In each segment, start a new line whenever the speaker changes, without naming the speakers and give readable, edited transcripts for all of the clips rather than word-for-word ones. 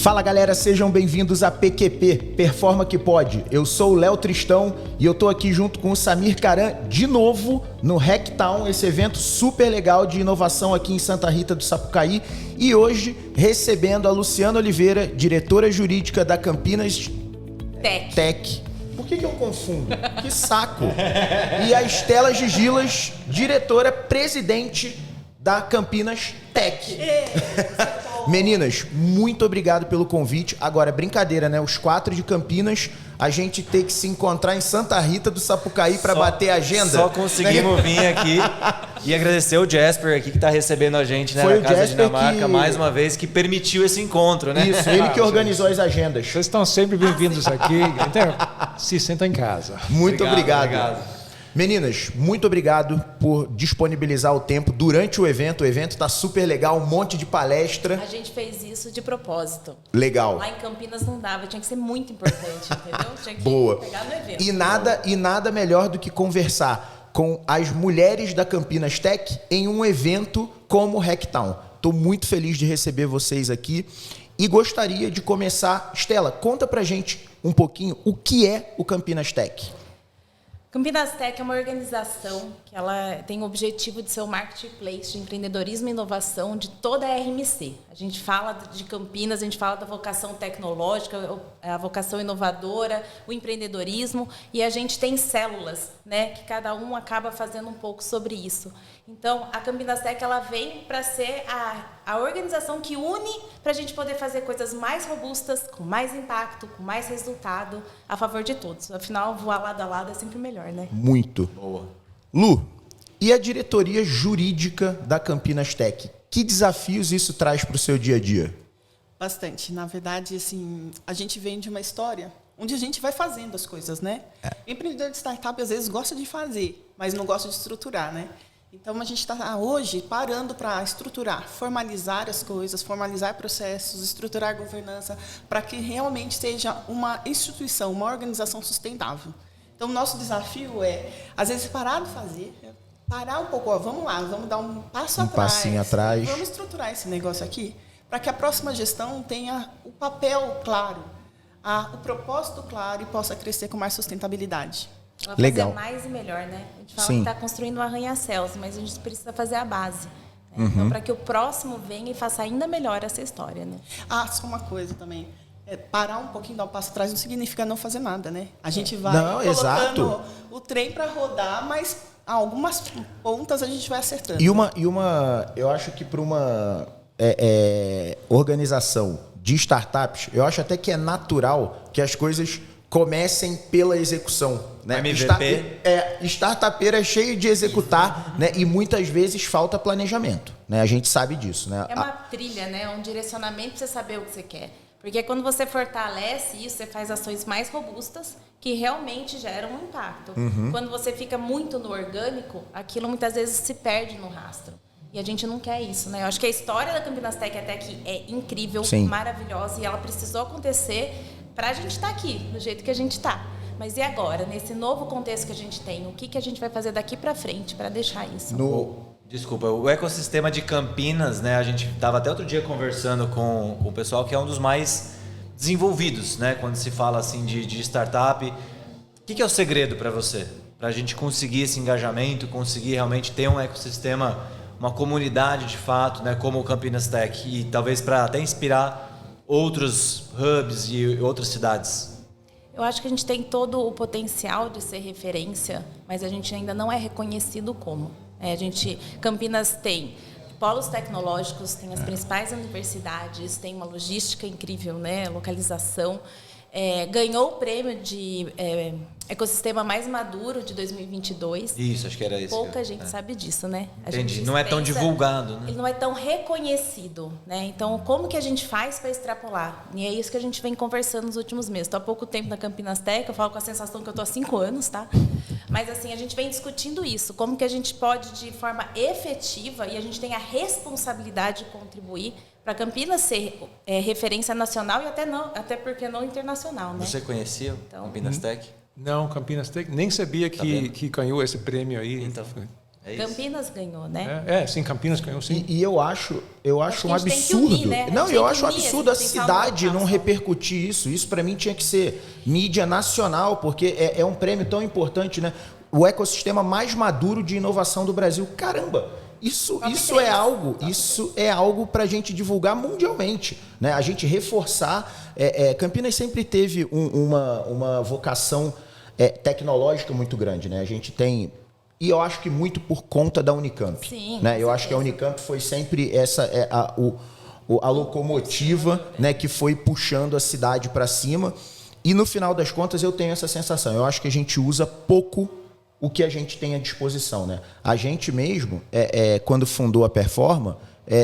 Fala galera, sejam bem-vindos a PQP, Performa que Pode. Eu sou o Léo Tristão e eu tô aqui junto com o Samir Caran de novo no Hacktown, esse evento super legal de inovação aqui em Santa Rita do Sapucaí. E hoje recebendo a Luciana Oliveira, diretora jurídica da Campinas Tech. Por que eu confundo? Que saco! E a Estela Gigilas, diretora-presidente da Campinas Tech. Meninas, muito obrigado pelo convite. Agora, brincadeira, né? Os 4 de Campinas, a gente tem que se encontrar em Santa Rita do Sapucaí para bater a agenda.
Só conseguimos vir aqui e agradecer o Jasper aqui que está recebendo a gente, né,
Foi
na Casa
Jasper
Dinamarca, mais uma vez, que permitiu esse encontro, né?
Isso, ele que organizou as agendas.
Vocês estão sempre bem-vindos aqui. Então, se sentam em casa.
Muito obrigado. Meninas, muito obrigado por disponibilizar o tempo durante o evento. O evento tá super legal, um monte de palestra.
A gente fez isso de propósito.
Legal.
Lá em Campinas não dava, tinha que ser muito importante, entendeu? Tinha que
Boa.
pegar no evento.
E nada melhor do que conversar com as mulheres da Campinas Tech em um evento como o Hacktown. Tô muito feliz de receber vocês aqui e gostaria de começar. Estela, conta pra gente um pouquinho o que é o Campinas Tech.
Campinas Tech é uma organização que ela tem o objetivo de ser o marketplace de empreendedorismo e inovação de toda a RMC. A gente fala de Campinas, a gente fala da vocação tecnológica, a vocação inovadora, o empreendedorismo, e a gente tem células, né, que cada um acaba fazendo um pouco sobre isso. Então, a Campinas Tech ela vem para ser a organização que une para a gente poder fazer coisas mais robustas, com mais impacto, com mais resultado, a favor de todos. Afinal, voar lado a lado é sempre melhor, né?
Muito.
Boa.
Lu, e a diretoria jurídica da Campinas Tech? Que desafios isso traz para o seu dia a dia?
Bastante. Na verdade, assim, a gente vem de uma história onde a gente vai fazendo as coisas, né? O empreendedor de startup, às vezes, gosta de fazer, mas não gosta de estruturar, né? Então, a gente está hoje parando para estruturar, formalizar as coisas, formalizar processos, estruturar a governança, para que realmente seja uma instituição, uma organização sustentável. Então, o nosso desafio é, às vezes, parar de fazer, parar um pouco, ó, vamos lá, vamos dar um passo atrás.
Passinho atrás.
Vamos estruturar esse negócio aqui, para que a próxima gestão tenha o papel claro, o propósito claro e possa crescer com mais sustentabilidade.
Ela
Legal.
fazer mais e melhor, né? A gente fala
Sim.
que está construindo um arranha-céus, mas a gente precisa fazer a base. Né? Então, para que o próximo venha e faça ainda melhor essa história, né?
Só uma coisa também. Parar um pouquinho, dar um passo atrás, não significa não fazer nada, né? A gente vai colocando
exato.
o trem para rodar, mas algumas pontas a gente vai acertando.
E eu acho que para uma organização de startups, eu acho até que é natural que as coisas comecem pela execução, né?
MVP.
Startupeira é cheio de executar, né? E muitas vezes falta planejamento, né? A gente sabe disso, né?
É uma trilha, né? Um direcionamento para você saber o que você quer. Porque quando você fortalece isso, você faz ações mais robustas que realmente geram um impacto. Quando você fica muito no orgânico, aquilo muitas vezes se perde no rastro. E a gente não quer isso, né? Eu acho que a história da Campinas Tech até aqui é incrível,
Sim.
maravilhosa, e ela precisou acontecer para a gente estar aqui, do jeito que a gente está. Mas e agora, nesse novo contexto que a gente tem, o que a gente vai fazer daqui para frente para deixar isso?
Desculpa, o ecossistema de Campinas, né? A gente estava até outro dia conversando com o pessoal que é um dos mais desenvolvidos, né? Quando se fala assim de startup. O que é o segredo para você? Para a gente conseguir esse engajamento, conseguir realmente ter um ecossistema, uma comunidade de fato, né? Como o Campinas Tech, e talvez para até inspirar outros hubs e outras cidades?
Eu acho que a gente tem todo o potencial de ser referência, mas a gente ainda não é reconhecido como. Campinas tem polos tecnológicos, tem as principais universidades, tem uma logística incrível, né? Localização. Ganhou o prêmio de ecossistema mais maduro de 2022.
Isso, acho que era isso.
Pouca gente sabe disso, né?
Entendi. Não é tão divulgado, né?
Ele não é tão reconhecido, né? Então, como que a gente faz para extrapolar? E é isso que a gente vem conversando nos últimos meses. Estou há pouco tempo na Campinas Tech, eu falo com a sensação que eu estou há 5 anos, tá? Mas, assim, a gente vem discutindo isso. Como que a gente pode, de forma efetiva, e a gente tem a responsabilidade de contribuir para Campinas ser referência nacional e até porque não internacional, né?
Você conhecia o Campinas Tech?
Não, Campinas Tech, nem sabia que ganhou esse prêmio aí.
Então, É isso.
Campinas ganhou, né?
Sim, Campinas ganhou, sim.
E eu acho
Acho que
um
a gente tem que
absurdo.
unir, né?
Não,
A gente
eu
tem
acho
que
um
unir
absurdo a
esse potencial
cidade
local.
não repercutir isso. Isso para mim tinha que ser mídia nacional, porque é um prêmio tão importante, né? O ecossistema mais maduro de inovação do Brasil. Caramba! Isso é algo para a gente divulgar mundialmente, né? A gente reforçar. Campinas sempre teve uma vocação tecnológica muito grande, né? A gente tem. E eu acho que muito por conta da Unicamp.
Sim,
né? Eu acho que a Unicamp foi sempre a locomotiva, né, que foi puxando a cidade para cima. E no final das contas eu tenho essa sensação. Eu acho que a gente usa pouco o que a gente tem à disposição, né? A gente mesmo, quando fundou a Performa,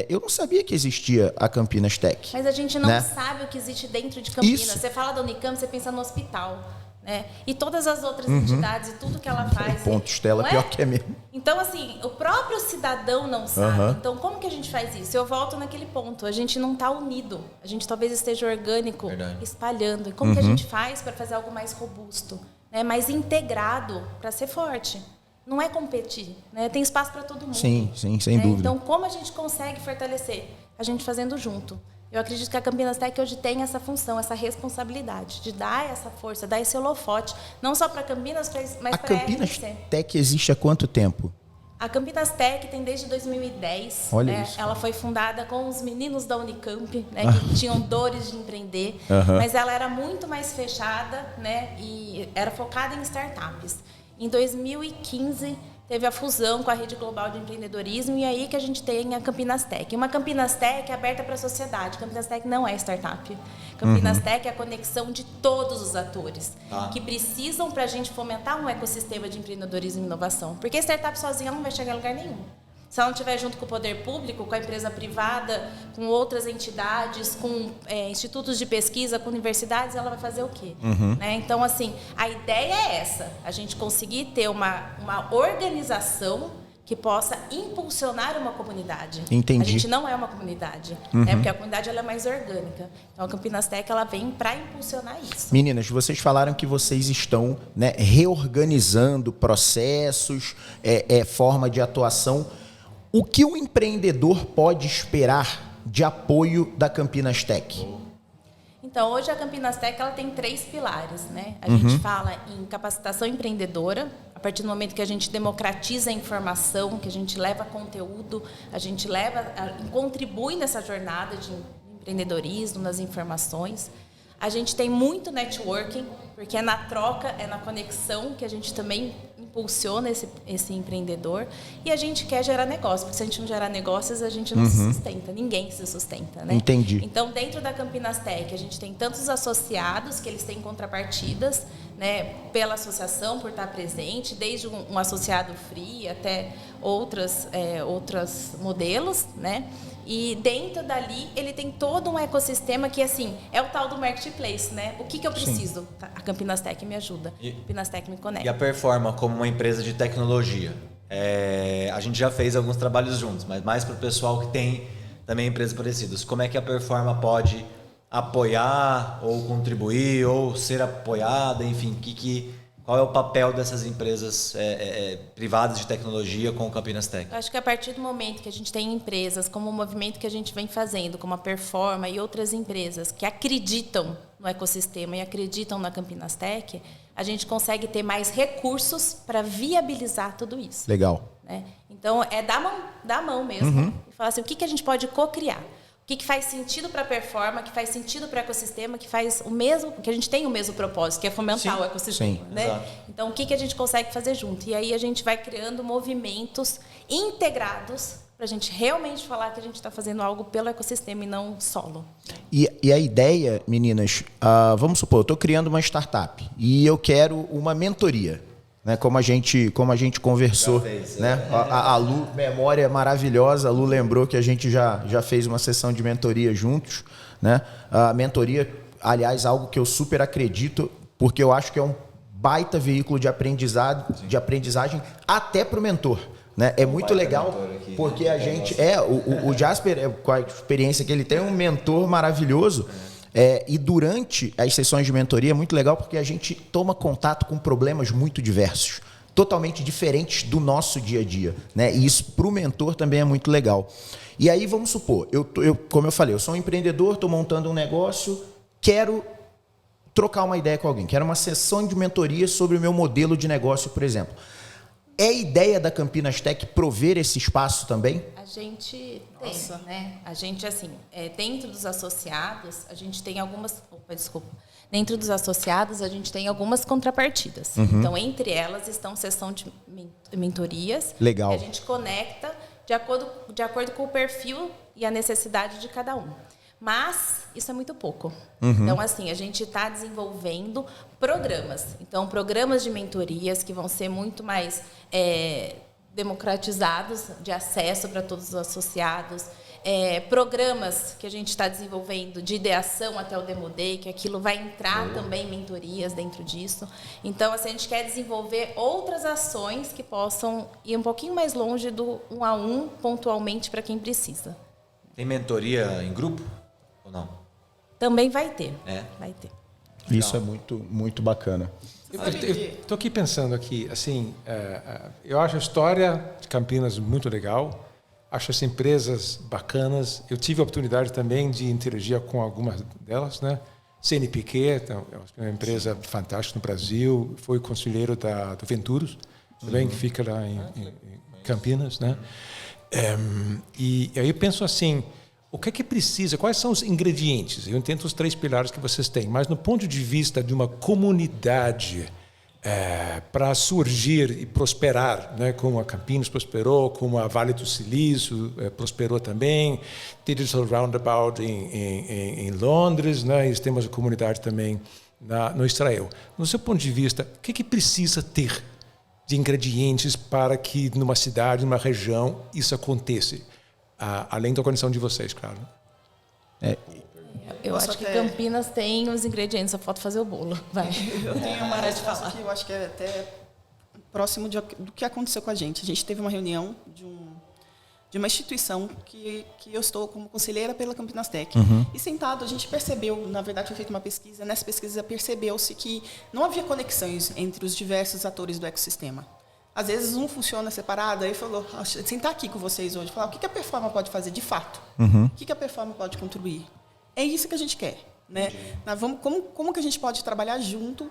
eu não sabia que existia a Campinas Tech.
Mas a gente não
né?
sabe o que existe dentro de Campinas.
Isso.
Você fala da Unicamp, você pensa no hospital. Né? E todas as outras entidades e tudo que ela faz.
Ponto, Estela,
não é?
pior que é mesmo.
Então, assim, o próprio cidadão não sabe. Então, como que a gente faz isso? Eu volto naquele ponto. A gente não está unido. A gente talvez esteja orgânico,
Verdade.
espalhando. E como que a gente faz para fazer algo mais robusto, né? Mais integrado, para ser forte? Não é competir, né? Tem espaço para todo mundo.
Sim, sem
né?
dúvida.
Então, como a gente consegue fortalecer? A gente fazendo junto. Eu acredito que a Campinas Tech hoje tem essa função, essa responsabilidade de dar essa força, dar esse holofote, não só para Campinas, mas
A
para a
Campinas
RNC.
Tech existe há quanto tempo?
A Campinas Tech tem desde 2010.
Olha
né?
isso.
Ela foi fundada com os meninos da Unicamp, né, que tinham dores de empreender, mas ela era muito mais fechada, né, e era focada em startups. Em 2015 teve a fusão com a Rede Global de Empreendedorismo e aí que a gente tem a Campinas Tech. Uma Campinas Tech aberta para a sociedade. Campinas Tech não é startup. Campinas Tech é a conexão de todos os atores que precisam para a gente fomentar um ecossistema de empreendedorismo e inovação. Porque a startup sozinha não vai chegar a lugar nenhum. Se ela não estiver junto com o poder público, com a empresa privada, com outras entidades, com institutos de pesquisa, com universidades, ela vai fazer o quê? Né? Então, assim, a ideia é essa. A gente conseguir ter uma organização que possa impulsionar uma comunidade.
Entendi.
A gente não é uma comunidade, né? Porque a comunidade ela é mais orgânica. Então, a Campinas Tech ela vem para impulsionar isso.
Meninas, vocês falaram que vocês estão, né, reorganizando processos, forma de atuação. O que o empreendedor pode esperar de apoio da Campinas Tech?
Então, hoje a Campinas Tech ela tem 3 pilares, né? A gente fala em capacitação empreendedora, a partir do momento que a gente democratiza a informação, que a gente leva conteúdo, a gente contribui nessa jornada de empreendedorismo, nas informações. A gente tem muito networking, porque é na troca, é na conexão que a gente também impulsiona esse empreendedor. E a gente quer gerar negócio, porque se a gente não gerar negócios, a gente não se sustenta, ninguém se sustenta, né?
Entendi.
Então, dentro da Campinas Tech, a gente tem tantos associados que eles têm contrapartidas, né, pela associação, por estar presente, desde um associado free até outros modelos, né? E dentro dali, ele tem todo um ecossistema que, assim, é o tal do marketplace, né? O que eu preciso? A Campinas Tech me ajuda. A Campinas Tech me conecta.
E a Performa, como uma empresa de tecnologia, a gente já fez alguns trabalhos juntos, mas mais para o pessoal que tem também empresas parecidas. Como é que a Performa pode apoiar ou contribuir ou ser apoiada, enfim, qual é o papel dessas empresas privadas de tecnologia com o Campinas Tech?
Eu acho que a partir do momento que a gente tem empresas, como o movimento que a gente vem fazendo, como a Performa e outras empresas que acreditam no ecossistema e acreditam na Campinas Tech, a gente consegue ter mais recursos para viabilizar tudo isso.
Legal.
Né? Então, é dar mão mesmo. E falar assim, o que a gente pode co-criar? O que faz sentido para a Performa, que faz sentido para o ecossistema, que faz o mesmo, que a gente tem o mesmo propósito, que é fomentar o ecossistema.
Sim.
Né?
Exato.
Então, o que a gente consegue fazer junto? E aí a gente vai criando movimentos integrados para a gente realmente falar que a gente está fazendo algo pelo ecossistema e não solo.
E a ideia, meninas, vamos supor, eu estou criando uma startup e eu quero uma mentoria. Né, como a gente conversou, né? A Lu, memória maravilhosa, a Lu lembrou que a gente já fez uma sessão de mentoria juntos, né? A mentoria, aliás, algo que eu super acredito, porque eu acho que é um baita veículo de aprendizagem até para o mentor. Né? É muito legal, aqui, porque a gente... O Jasper, com a experiência que ele tem, é um mentor maravilhoso. E durante as sessões de mentoria é muito legal porque a gente toma contato com problemas muito diversos. totalmente diferentes do nosso dia a dia, né? E isso para o mentor também é muito legal. E aí vamos supor, como eu falei, eu sou um empreendedor, estou montando um negócio, quero trocar uma ideia com alguém, quero uma sessão de mentoria sobre o meu modelo de negócio, por exemplo. É ideia da Campinas Tech prover esse espaço também?
A gente tem, né? A gente, assim, dentro dos associados, a gente tem algumas... Dentro dos associados, a gente tem algumas contrapartidas. Então, entre elas estão sessão de mentorias.
Legal.
Que a gente conecta de acordo com o perfil e a necessidade de cada um. Mas isso é muito pouco. Então, assim, a gente está desenvolvendo programas. Então, programas de mentorias que vão ser muito mais democratizados, de acesso para todos os associados. Programas que a gente está desenvolvendo de ideação até o Demo Day, que aquilo vai entrar também mentorias dentro disso. Então, assim, a gente quer desenvolver outras ações que possam ir um pouquinho mais longe do 1 a 1, pontualmente, para quem precisa.
Tem mentoria em grupo ou não?
Também vai ter. Vai ter.
Isso é muito, muito bacana.
Eu estou aqui pensando aqui, assim, eu acho a história de Campinas muito legal, acho as empresas bacanas. Eu tive a oportunidade também de interagir com algumas delas, né? CNPq, é uma empresa fantástica no Brasil, foi conselheiro do Venturos, também, que fica lá em Campinas, né? E aí eu penso assim, o que é que precisa, quais são os ingredientes? Eu entendo os 3 pilares que vocês têm, mas no ponto de vista de uma comunidade para surgir e prosperar, né, como a Campinas prosperou, como a Vale do Silício prosperou também, Digital Roundabout em Londres, né, e temos a comunidade também no Israel. No seu ponto de vista, o que é que precisa ter de ingredientes para que numa cidade, numa região, isso aconteça? Além da condição de vocês, claro.
Eu acho que Campinas tem os ingredientes, só falta fazer o bolo. Vai.
Eu tenho uma resposta que eu acho que é até próximo do que aconteceu com a gente. A gente teve uma reunião de uma instituição que eu estou como conselheira pela Campinas Tech. E sentado, a gente percebeu, na verdade, foi feita uma pesquisa, nessa pesquisa percebeu-se que não havia conexões entre os diversos atores do ecossistema. Às vezes um funciona separado, aí falou, sentar aqui com vocês hoje, falar o que a Performa pode fazer de fato, o que a Performa pode contribuir. É isso que a gente quer, né? Como que a gente pode trabalhar junto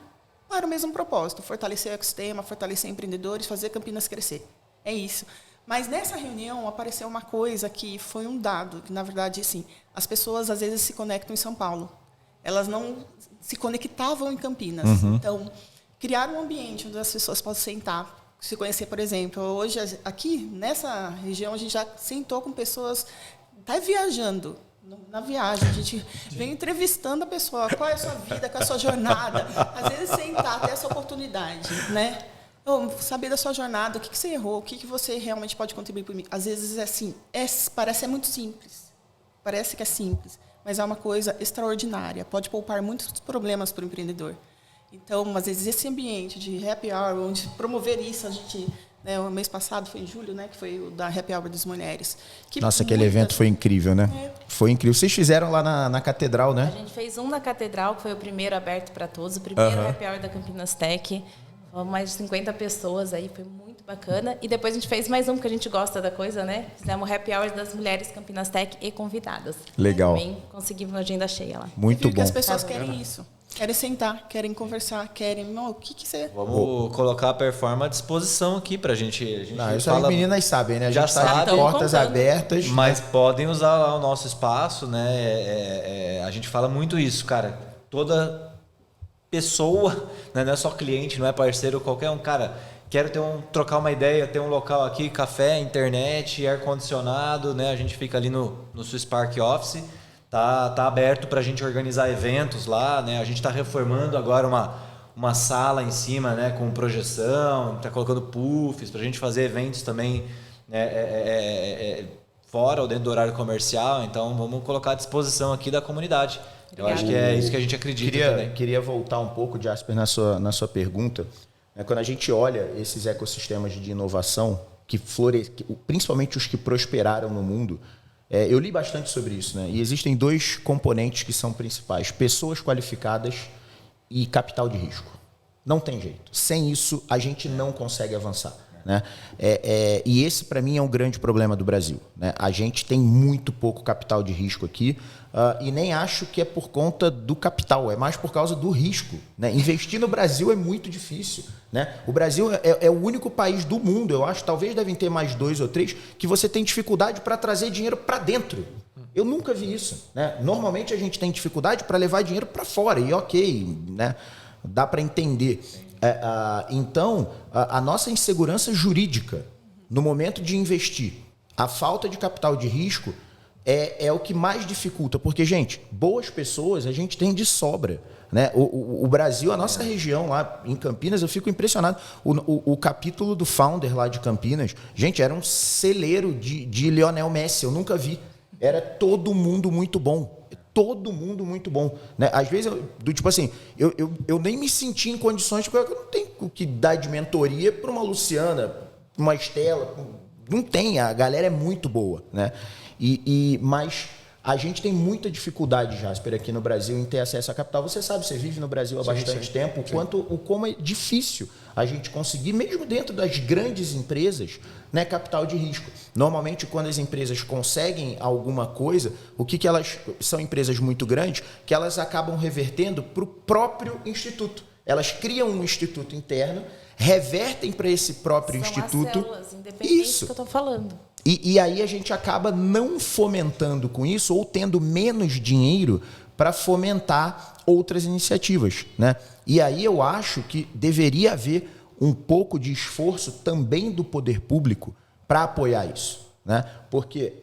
para o mesmo propósito, fortalecer o ecossistema, fortalecer empreendedores, fazer Campinas crescer. É isso. Mas nessa reunião apareceu uma coisa que foi um dado, que na verdade, assim, as pessoas às vezes se conectam em São Paulo. Elas não se conectavam em Campinas. Então, criar um ambiente onde as pessoas possam sentar, se conhecer, por exemplo. Hoje, aqui, nessa região, a gente já sentou com pessoas, está viajando. Na viagem, a gente vem entrevistando a pessoa, qual é a sua vida, qual é a sua jornada. Às vezes, sentar, ter essa oportunidade, né? Saber da sua jornada, o que você errou, o que você realmente pode contribuir para mim. Às vezes, é assim, parece ser muito simples. Parece que é simples, mas é uma coisa extraordinária. Pode poupar muitos problemas para o empreendedor. Então, às vezes, esse ambiente de happy hour, onde promover isso, a gente, né, o mês passado, foi em julho, né, que foi o da happy hour das mulheres.
Nossa, aquele evento foi incrível, né? Foi incrível. Vocês fizeram lá na Catedral, né?
A gente fez um na Catedral, que foi o primeiro aberto para todos, o primeiro happy hour da Campinas Tech. Mais de 50 pessoas aí, foi muito bacana. E depois a gente fez mais um, porque a gente gosta da coisa, né? Fizemos o happy hour das mulheres Campinas Tech e convidadas.
Legal.
Também conseguimos uma agenda cheia lá.
Muito bom.
Que as pessoas querem isso. Querem sentar, querem conversar, querem... o que você...
Vamos colocar a Performa à disposição aqui pra gente.
Isso as meninas sabem, né? A gente
já
está de portas abertas.
Mas podem usar lá o nosso espaço, né? A gente fala muito isso, cara. Toda pessoa, né? Não é só cliente, não é parceiro, qualquer um. Cara, quero trocar uma ideia, ter um local aqui, café, internet, ar-condicionado, né? A gente fica ali no Swiss Park Office. Tá aberto para a gente organizar eventos lá, né? A gente está reformando agora uma sala em cima, né? Com projeção, está colocando puffs para a gente fazer eventos também, né? Fora ou dentro do horário comercial. Então vamos colocar à disposição aqui da comunidade. Eu acho que é isso que a gente acredita também.
Queria voltar um pouco, Jasper, na sua pergunta. Quando a gente olha esses ecossistemas de inovação, principalmente os que prosperaram no mundo, eu li bastante sobre isso, né? E existem 2 componentes que são principais: pessoas qualificadas e capital de risco. Não tem jeito. Sem isso, a gente não consegue avançar. Né? E esse, para mim, é um grande problema do Brasil. Né? A gente tem muito pouco capital de risco aqui e nem acho que é por conta do capital, é mais por causa do risco. Né? Investir no Brasil é muito difícil. Né? O Brasil é o único país do mundo, eu acho, talvez devem ter mais 2 ou 3, que você tem dificuldade para trazer dinheiro para dentro. Eu nunca vi isso. Né? Normalmente a gente tem dificuldade para levar dinheiro para fora, e ok, né? Dá para entender. Então, a nossa insegurança jurídica no momento de investir, a falta de capital de risco é o que mais dificulta. Porque, gente, boas pessoas a gente tem de sobra. Né? O Brasil, a nossa região lá em Campinas, eu fico impressionado. O capítulo do Founder lá de Campinas, gente, era um celeiro de Lionel Messi, eu nunca vi. Era todo mundo muito bom. Todo mundo muito bom. Né? Às vezes, tipo assim, eu nem me senti em condições, porque eu não tenho o que dar de mentoria para uma Luciana, uma Estela. Não tem, a galera é muito boa. Né? Mas a gente tem muita dificuldade, Jasper, aqui no Brasil em ter acesso a capital. Você sabe, você vive no Brasil há bastante tempo, como é difícil a gente conseguir, mesmo dentro das grandes empresas, né, capital de risco. Normalmente, quando as empresas conseguem alguma coisa, o que elas são empresas muito grandes, que elas acabam revertendo para o próprio instituto. Elas criam um instituto interno, revertem para esse próprio instituto.
As células independentes
isso.
Que eu estou falando.
E aí a gente acaba não fomentando com isso ou tendo menos dinheiro para fomentar outras iniciativas. Né? E aí eu acho que deveria haver um pouco de esforço também do poder público para apoiar isso. Né? Porque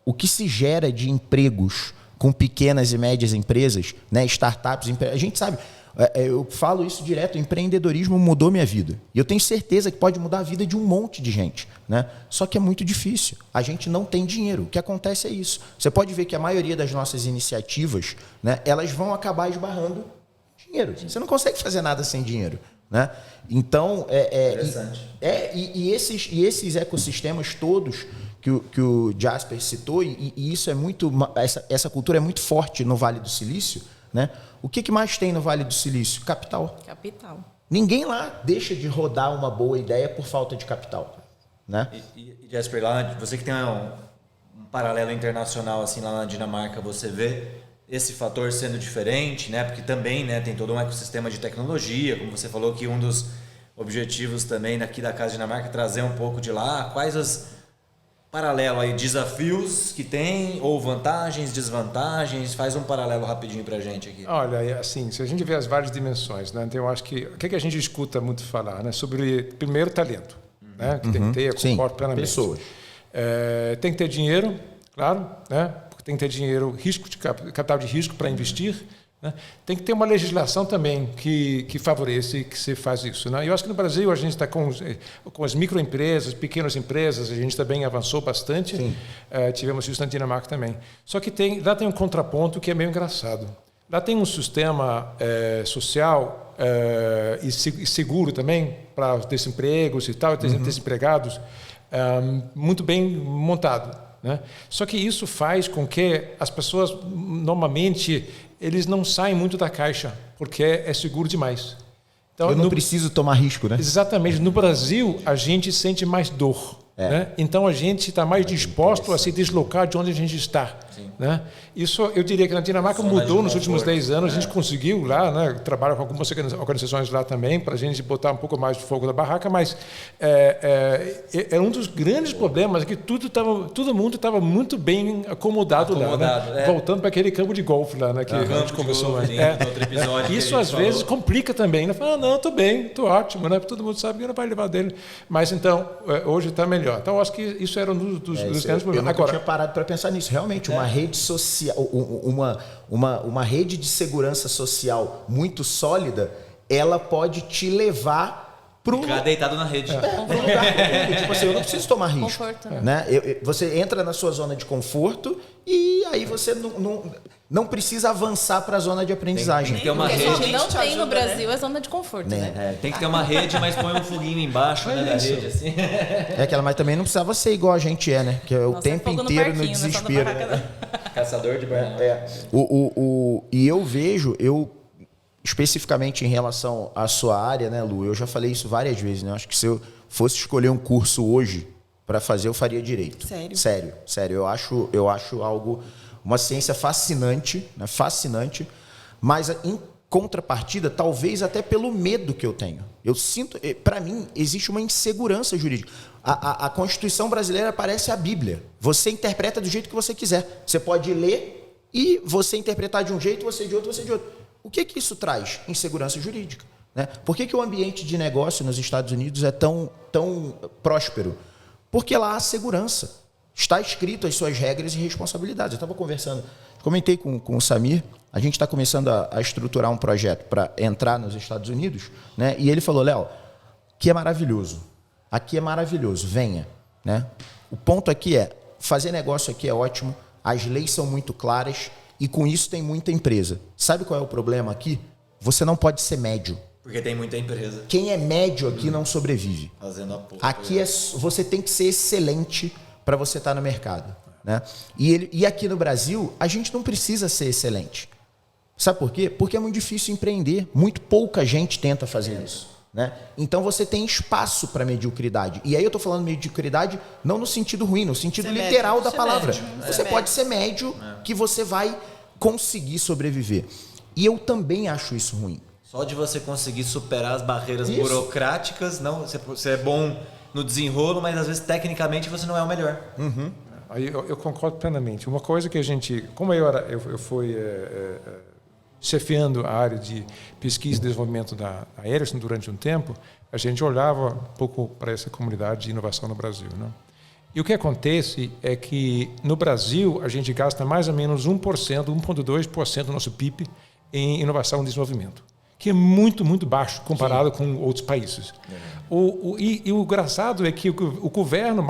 o que se gera de empregos com pequenas e médias empresas, né? Startups, a gente sabe... Eu falo isso direto, o empreendedorismo mudou minha vida. E eu tenho certeza que pode mudar a vida de um monte de gente. Né? Só que é muito difícil. A gente não tem dinheiro. O que acontece é isso. Você pode ver que a maioria das nossas iniciativas, né, elas vão acabar esbarrando dinheiro. Você não consegue fazer nada sem dinheiro. Né? Então,
interessante.
Esses ecossistemas todos que o Jasper citou, e isso é muito... Essa cultura é muito forte no Vale do Silício. Né? O que mais tem no Vale do Silício? Capital. Ninguém lá deixa de rodar uma boa ideia por falta de capital. Né?
E Jasper, lá, você que tem um paralelo internacional assim, lá na Dinamarca, você vê esse fator sendo diferente, né? Porque também, né, tem todo um ecossistema de tecnologia, como você falou que um dos objetivos também daqui da Casa Dinamarca é trazer um pouco de lá. Quais os paralelo aí, desafios que tem, ou vantagens, desvantagens? Faz um paralelo rapidinho pra gente aqui.
Olha, assim, se a gente vê as várias dimensões, né? Então eu acho que o que a gente escuta muito falar, né? Sobre, primeiro, talento, né? Que tem que ter, concordo plenamente.
Pessoas.
Tem que ter dinheiro, claro, né? Porque tem que ter dinheiro, risco de capital de risco para investir. Né? Tem que ter uma legislação também que favoreça que se faz isso. Né? Eu acho que no Brasil a gente está com as microempresas, pequenas empresas, a gente também avançou bastante. Tivemos isso na Dinamarca também. Só que lá tem um contraponto que é meio engraçado. Lá tem um sistema social e seguro também para os desempregos e tal, desempregados, muito bem montado. Né? Só que isso faz com que as pessoas, normalmente, eles não saem muito da caixa, porque é seguro demais. Então,
eu não preciso tomar risco, né?
Exatamente. No Brasil, a gente sente mais dor. Né? Então, a gente está mais disposto a se deslocar de onde a gente está. Né? Isso, eu diria que na Dinamarca mudou nos últimos 10 anos. A gente conseguiu lá, né? Trabalho com algumas organizações lá também, para a gente botar um pouco mais de fogo na barraca, mas é um dos grandes problemas que todo mundo estava muito bem acomodado lá. Né? Voltando para aquele campo de golfe lá, né? Que a gente conversou antes. Isso às vezes complica também. Né? Fala, não, estou bem, estou ótimo, né? Todo mundo sabe que não vai levar dele. Mas então, hoje está melhor. Então, eu acho que isso era um dos grandes problemas.
Eu nunca tinha parado para pensar nisso. Realmente, uma rede social, uma rede de segurança social muito sólida, ela pode te levar para
ficar deitado na rede.
Tipo assim, eu não preciso tomar risco.
Conforto,
né? Você entra na sua zona de conforto e aí você não precisa avançar para a zona de aprendizagem.
Tem que ter uma
O que
rede.
a gente não tem no Brasil é zona de conforto, né?
Tem que ter uma rede, mas põe um foguinho embaixo da rede. Assim.
Mas também não precisava ser igual a gente né? Que é o tempo inteiro no desespero.
Caçador de barco.
E eu vejo, especificamente em relação à sua área, né, Lu? Eu já falei isso várias vezes, né? Acho que se eu fosse escolher um curso hoje para fazer, eu faria direito. Sério. Eu acho uma ciência fascinante, né? Fascinante, mas em contrapartida, talvez até pelo medo que eu tenho. Eu sinto, para mim, existe uma insegurança jurídica. A Constituição brasileira parece a Bíblia. Você interpreta do jeito que você quiser. Você pode ler e você interpretar de um jeito, você de outro, você de outro. O que isso traz? Insegurança jurídica. Né? Por que o ambiente de negócio nos Estados Unidos é tão próspero? Porque lá há segurança. Está escrito as suas regras e responsabilidades. Eu estava conversando, comentei com o Samir, a gente está começando a estruturar um projeto para entrar nos Estados Unidos, né? E ele falou, Léo, aqui é maravilhoso, venha. Né? O ponto aqui é, fazer negócio aqui é ótimo, as leis são muito claras e com isso tem muita empresa. Sabe qual é o problema aqui? Você não pode ser médio.
Porque tem muita empresa.
Quem é médio aqui não sobrevive.
Fazendo a porra.
Aqui você tem que ser excelente para você estar no mercado. Né? E aqui no Brasil, a gente não precisa ser excelente. Sabe por quê? Porque é muito difícil empreender. Muito pouca gente tenta fazer isso. Né? Então você tem espaço para mediocridade. E aí eu estou falando mediocridade não no sentido ruim, no sentido literal da palavra. Você pode ser médio que você vai conseguir sobreviver. E eu também acho isso ruim.
Só de você conseguir superar as barreiras burocráticas, não, você é bom no desenrolo, mas às vezes tecnicamente você não é o melhor.
Uhum. Aí eu concordo plenamente. Uma coisa que a gente, como eu fui chefiando a área de pesquisa e desenvolvimento da Ericsson durante um tempo, a gente olhava um pouco para essa comunidade de inovação no Brasil, né? E o que acontece é que no Brasil a gente gasta mais ou menos 1%, 1,2% do nosso PIB em inovação e desenvolvimento, que é muito, muito baixo comparado com outros países. E o engraçado é que o governo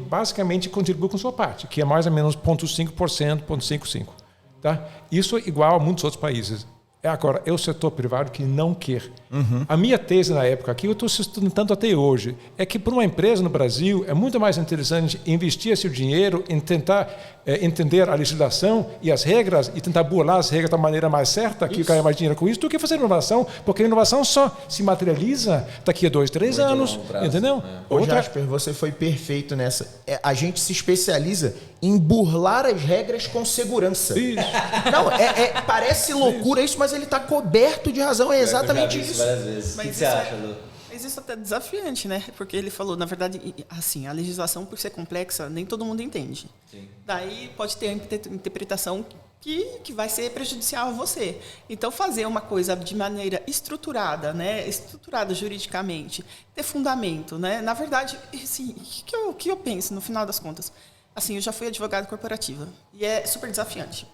basicamente contribui com sua parte, que é mais ou menos 0,5%, 0,55%. Tá? Isso é igual a muitos outros países. Agora, é o setor privado que não quer. Uhum. A minha tese na época, que eu estou sustentando até hoje, é que para uma empresa no Brasil é muito mais interessante investir seu dinheiro em tentar entender a legislação e as regras e tentar burlar as regras da maneira mais certa, que ganha mais dinheiro com isso, do que fazer inovação, porque a inovação só se materializa daqui a 2, 3 anos. Entendeu?
Ô, Jasper, você foi perfeito nessa. A gente se especializa em burlar as regras com segurança.
Isso.
Não, parece loucura isso, mas ele está coberto de razão. É exatamente isso.
Várias vezes. O que você acha, Lu?
Mas isso é até desafiante, né? Porque ele falou, na verdade, assim, a legislação, por ser complexa, nem todo mundo entende. Sim. Daí pode ter a interpretação que vai ser prejudicial a você. Então, fazer uma coisa de maneira estruturada, né? Estruturada juridicamente, ter fundamento, né? Na verdade, assim, o que eu penso, no final das contas? Assim, eu já fui advogado corporativa e é super desafiante.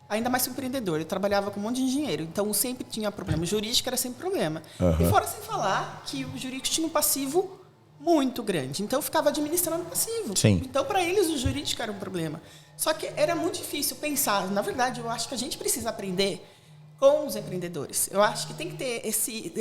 Ainda mais empreendedor, eu trabalhava com um monte de engenheiro, então sempre tinha problema. O jurídico era sempre problema. Uhum. E fora sem falar que o jurídico tinha um passivo muito grande. Então eu ficava administrando o passivo.
Sim.
Então para eles o jurídico era um problema. Só que era muito difícil pensar. Na verdade, eu acho que a gente precisa aprender com os empreendedores. Eu acho que tem que ter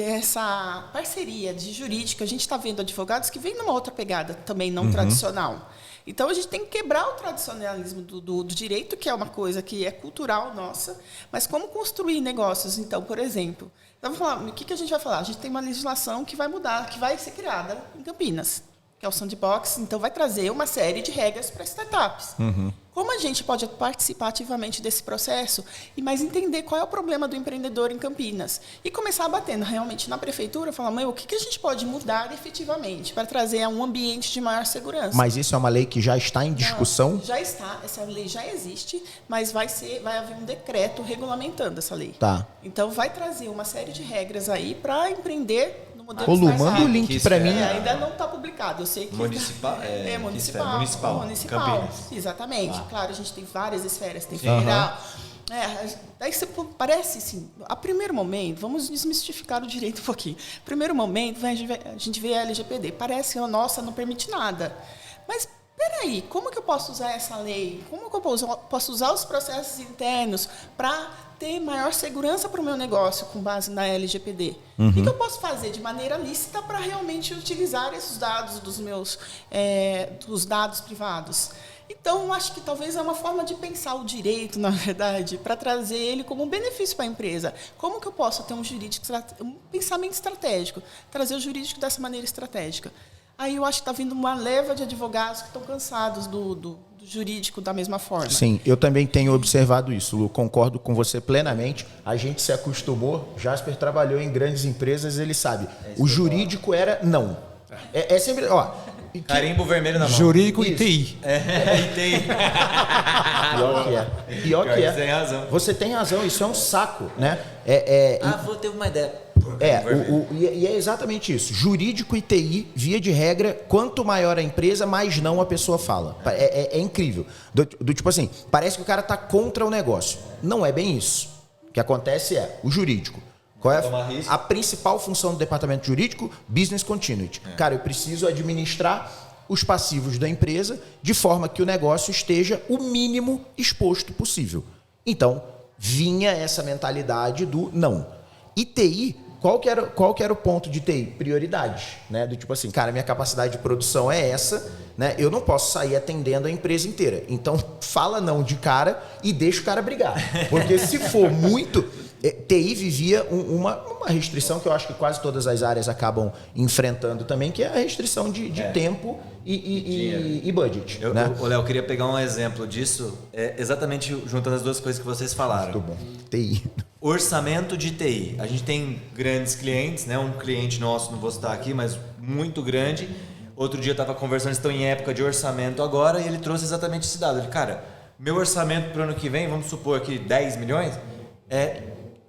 essa parceria de jurídico. A gente está vendo advogados que vêm numa outra pegada também não tradicional. Então, a gente tem que quebrar o tradicionalismo do direito, que é uma coisa que é cultural nossa, mas como construir negócios? Então, por exemplo, o que a gente vai falar? A gente tem uma legislação que vai mudar, que vai ser criada em Campinas, que é o Sandbox, então vai trazer uma série de regras para startups. Uhum. Como a gente pode participar ativamente desse processo e mais entender qual é o problema do empreendedor em Campinas e começar batendo realmente na prefeitura, falar, o que a gente pode mudar efetivamente para trazer um ambiente de maior segurança.
Mas isso é uma lei que já está em discussão?
Não, já está, essa lei já existe, mas vai haver um decreto regulamentando essa lei.
Tá.
Então vai trazer uma série de regras aí para empreender.
Ô, Lu, manda o link para mim.
Ainda não está publicado. Eu sei que
municipal.
Municipal.
Campinas.
Exatamente. Claro, a gente tem várias esferas, tem federal. Daí você parece assim, a primeiro momento, vamos desmistificar o direito um pouquinho. Primeiro momento, a gente vê a LGPD. Parece que, nossa, não permite nada. Mas peraí, como que eu posso usar essa lei? Como que eu posso usar os processos internos para ter maior segurança para o meu negócio com base na LGPD? Uhum. O que eu posso fazer de maneira lícita para realmente utilizar esses dados dos dados privados? Então, eu acho que talvez é uma forma de pensar o direito, na verdade, para trazer ele como um benefício para a empresa. Como que eu posso ter um pensamento estratégico, trazer o jurídico dessa maneira estratégica? Aí eu acho que está vindo uma leva de advogados que estão cansados do jurídico da mesma forma.
Sim, eu também tenho observado isso, Lu, concordo com você plenamente. A gente se acostumou, Jasper trabalhou em grandes empresas, ele sabe. O jurídico era não. É sempre, ó...
Carimbo vermelho na mão.
Jurídico e TI.
TI.
Pior que é.
Você tem razão.
Você tem razão, isso é um saco, né?
Vou ter uma ideia.
E é exatamente isso. Jurídico e TI, via de regra, quanto maior a empresa, mais não a pessoa fala. É incrível. Do tipo assim, parece que o cara tá contra o negócio. Não é bem isso. O que acontece é o jurídico. Qual é a principal função do departamento jurídico? Business continuity. Cara, eu preciso administrar os passivos da empresa de forma que o negócio esteja o mínimo exposto possível. Então, vinha essa mentalidade do não. E TI, qual que era o ponto de TI? Prioridades, né? Do tipo assim, cara, minha capacidade de produção é essa, né? Eu não posso sair atendendo a empresa inteira. Então, fala não de cara e deixa o cara brigar. Porque se for muito... TI vivia uma restrição que eu acho que quase todas as áreas acabam enfrentando também, que é a restrição de tempo e budget.
Léo, eu queria pegar um exemplo disso, exatamente juntando as duas coisas que vocês falaram.
Muito bom. TI.
Orçamento de TI. A gente tem grandes clientes, né? Um cliente nosso, não vou citar aqui, mas muito grande. Outro dia eu estava conversando, eles estão em época de orçamento agora, e ele trouxe exatamente esse dado. Ele, cara, meu orçamento para o ano que vem, vamos supor aqui 10 milhões,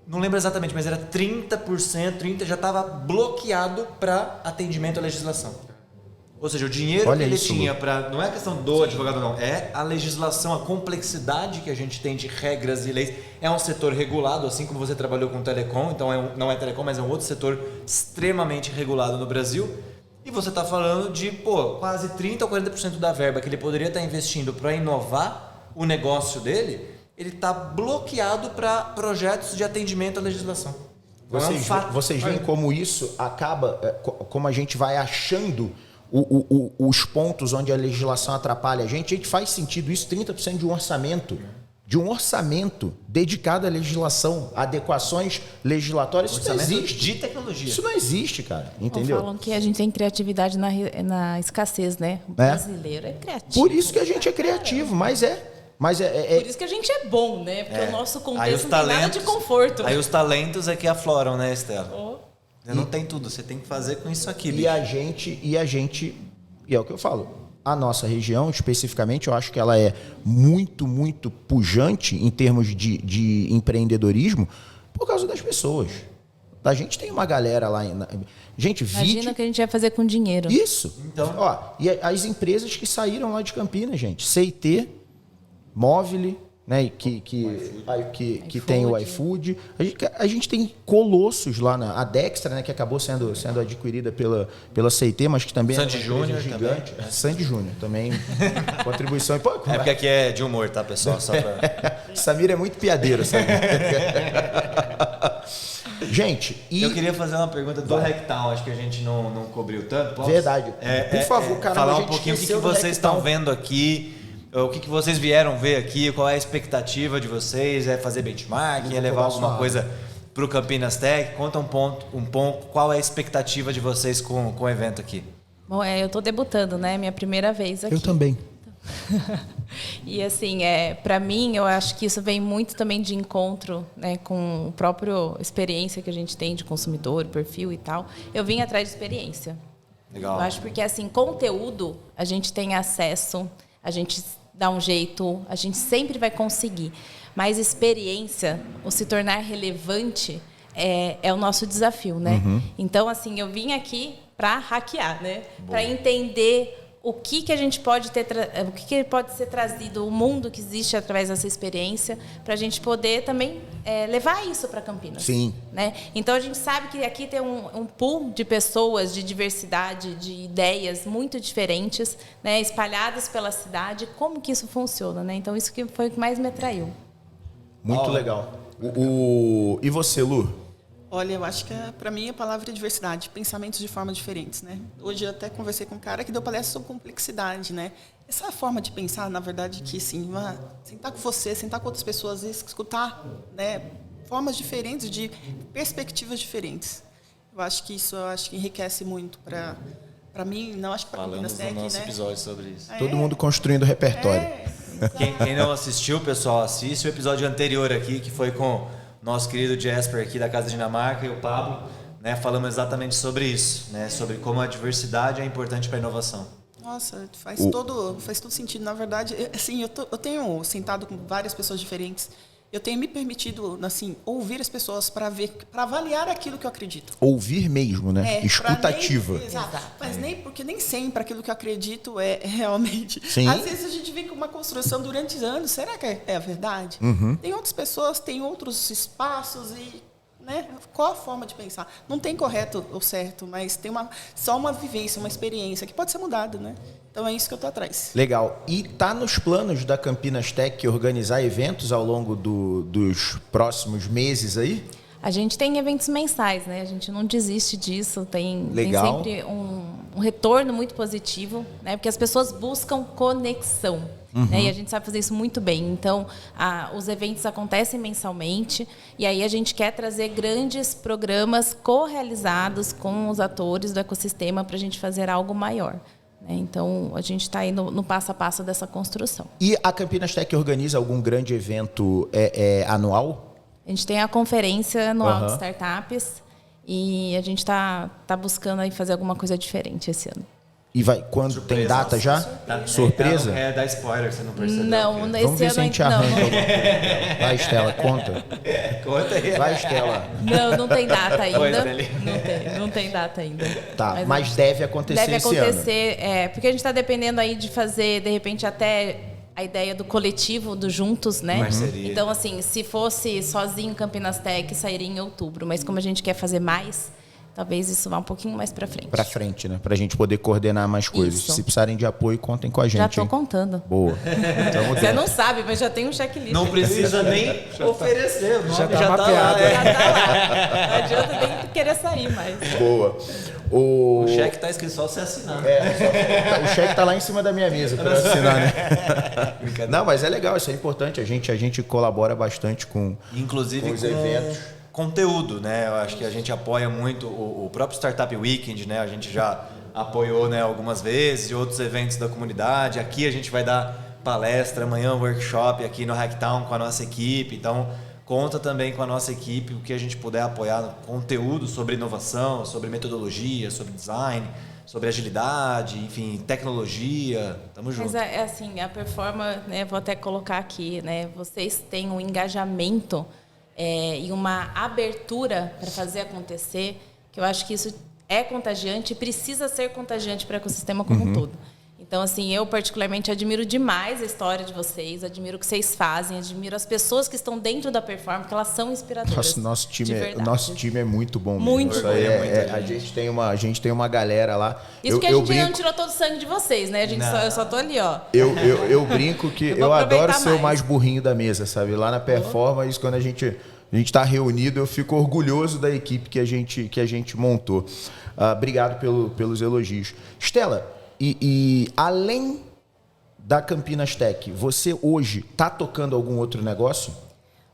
não lembro exatamente, mas era 30%, já estava bloqueado para atendimento à legislação. Ou seja, o dinheiro que ele tinha para... Não é a questão do advogado, não. É a legislação, a complexidade que a gente tem de regras e leis. É um setor regulado, assim como você trabalhou com telecom. Então, não é telecom, mas é um outro setor extremamente regulado no Brasil. E você está falando de, quase 30% ou 40% da verba que ele poderia estar investindo para inovar o negócio dele... ele está bloqueado para projetos de atendimento à legislação.
Vocês veem como isso acaba, como a gente vai achando os pontos onde a legislação atrapalha a gente faz sentido isso, 30% de um orçamento dedicado à legislação, adequações legislatórias, isso não existe.
De tecnologia.
Isso não existe, cara, entendeu?
Falam que a gente tem criatividade na escassez, né? O brasileiro é criativo.
Por isso que a gente é criativo, mas
Por isso que a gente é bom, né? Porque o nosso contexto não tem nada de conforto.
Aí os talentos é que afloram, né, Estela? Não tem tudo, você tem que fazer com isso aqui.
E é o que eu falo, a nossa região, especificamente, eu acho que ela é muito, muito pujante em termos de empreendedorismo por causa das pessoas. A gente tem uma galera lá...
Imagina o que a gente vai fazer com dinheiro.
Isso. Então, e as empresas que saíram lá de Campinas, gente. CIT... Móvel, né, que tem o iFood. A gente tem colossos lá a Dextra, né, que acabou sendo adquirida pela CIT, mas que também
Sandy Júnior
gigante. Sandy Júnior também. Contribuição.
Porque aqui é de humor, tá, pessoal? Só pra...
Samir é muito piadeiro, sabe? Gente,
eu queria fazer uma pergunta do Hacktown, acho que a gente não cobriu tanto. Posso?
Verdade. Por favor, cara,
falar um pouquinho o que vocês estão vendo aqui. O que vocês vieram ver aqui? Qual é a expectativa de vocês? É fazer benchmarking? É levar alguma coisa para o Campinas Tech? Conta um pouco qual é a expectativa de vocês com o evento aqui.
Bom, eu estou debutando, né? Minha primeira vez aqui.
Eu também.
E assim, para mim, eu acho que isso vem muito também de encontro, né, com a própria experiência que a gente tem de consumidor, perfil e tal. Eu vim atrás de experiência.
Legal.
Eu acho porque, assim, conteúdo, a gente tem acesso, a gente dá um jeito, a gente sempre vai conseguir. Mas experiência, ou se tornar relevante, é o nosso desafio, né?
Uhum.
Então, assim, eu vim aqui para hackear, né? Para entender o que a gente pode ter, o que pode ser trazido, o mundo que existe através dessa experiência, para a gente poder também levar isso para Campinas.
Sim.
Né? Então a gente sabe que aqui tem um pool de pessoas, de diversidade, de ideias muito diferentes, né, espalhadas pela cidade. Como que isso funciona, né? Então isso que foi o que mais me atraiu.
Muito legal. E você, Lu?
Olha, eu acho que para mim a palavra é diversidade, pensamentos de formas diferentes, né? Hoje eu até conversei com um cara que deu palestra sobre complexidade, né? essa forma de pensar, na verdade, que assim, sentar com você, sentar com outras pessoas, escutar, né, formas diferentes, de perspectivas diferentes. Eu acho que isso enriquece muito para mim, não acho que para Campinas Tech,
no nosso
né?
episódio sobre isso.
Todo mundo construindo repertório.
Quem não assistiu, pessoal, assiste o episódio anterior aqui, que foi com o nosso querido Jasper aqui da Casa Dinamarca e o Pablo, né? Falamos exatamente sobre isso, né? Sobre como a diversidade é importante para a inovação.
Nossa, faz todo sentido. Na verdade, assim, eu tenho sentado com várias pessoas diferentes. Eu tenho me permitido, assim, ouvir as pessoas para avaliar aquilo que eu acredito.
Ouvir mesmo, né? Escutativa.
Exato. Mas porque nem sempre aquilo que eu acredito é realmente.
Sim.
Às vezes a gente vem com uma construção durante anos. Será que é a verdade? Tem outras pessoas, tem outros espaços e, né? Qual a forma de pensar? Não tem correto ou certo, mas tem só uma vivência, uma experiência que pode ser mudada, né? Então é isso que eu estou atrás.
Legal. E tá nos planos da Campinas Tech organizar eventos ao longo dos próximos meses aí?
A gente tem eventos mensais, né? A gente não desiste disso. Tem sempre um retorno muito positivo, né? Porque as pessoas buscam conexão. Né? E a gente sabe fazer isso muito bem. Então, os eventos acontecem mensalmente e aí a gente quer trazer grandes programas co-realizados com os atores do ecossistema para a gente fazer algo maior. Então, a gente está aí no passo a passo dessa construção.
E a Campinas Tech organiza algum grande evento anual?
A gente tem a conferência anual de startups e a gente está buscando aí fazer alguma coisa diferente esse ano.
E quando
Surpresa.
Tem data já? Surpresa?
É dar spoiler, você não percebeu.
Não,
Vamos ver se a gente arranca alguma coisa. Vai, Estela, conta.
Conta aí.
Vai, Estela.
Não tem data ainda.
Pois, ali.
Não tem data ainda.
Tá, mas deve acontecer esse ano.
Deve acontecer, porque a gente está dependendo aí de fazer, de repente, até a ideia do coletivo, do Juntos, né?
Parceria.
Então, assim, se fosse sozinho Campinas Tech, sairia em outubro. Mas como a gente quer fazer mais, talvez isso vá um pouquinho mais para frente.
Para frente, né? Para a gente poder coordenar mais coisas.
Isso.
Se precisarem de apoio, contem com a gente.
Já estou
hein?
contando.
Boa.
Você não sabe, mas já tem um checklist.
Não precisa nem oferecer, o nome
Já tá
já tá
mapeado.
lá.
Já tá lá. Não adianta nem querer sair mais.
Boa.
O cheque está escrito só você assinar.
O cheque tá lá em cima da minha mesa para assinar, né? Não, mas é legal, isso é importante. A gente colabora bastante com,
Inclusive
com os eventos.
Conteúdo, né? Eu acho que a gente apoia muito o próprio Startup Weekend, né? A gente já apoiou, né, algumas vezes, e outros eventos da comunidade. Aqui a gente vai dar palestra, amanhã workshop aqui no Hacktown com a nossa equipe. Então, conta também com a nossa equipe o que a gente puder apoiar, conteúdo sobre inovação, sobre metodologia, sobre design, sobre agilidade, enfim, tecnologia. Tamo junto.
Mas é assim, a Performa, né, vou até colocar aqui, né? Vocês têm um engajamento e uma abertura para fazer acontecer, que eu acho que isso é contagiante e precisa ser contagiante para o ecossistema como um todo. Então, assim, eu particularmente admiro demais a história de vocês, admiro o que vocês fazem, admiro as pessoas que estão dentro da Performa, porque elas são inspiradoras.
Nosso time é muito bom.
Muito
mesmo.
bom.
A gente tem uma galera lá.
Isso que a gente ainda não tirou todo o sangue de vocês, né? Eu só tô ali, ó.
Eu brinco que eu adoro ser o mais burrinho da mesa, sabe? Lá na Performance, quando a gente está reunido, eu fico orgulhoso da equipe que a gente montou. Obrigado pelos elogios. Estela, e além da Campinas Tech, você hoje está tocando algum outro negócio?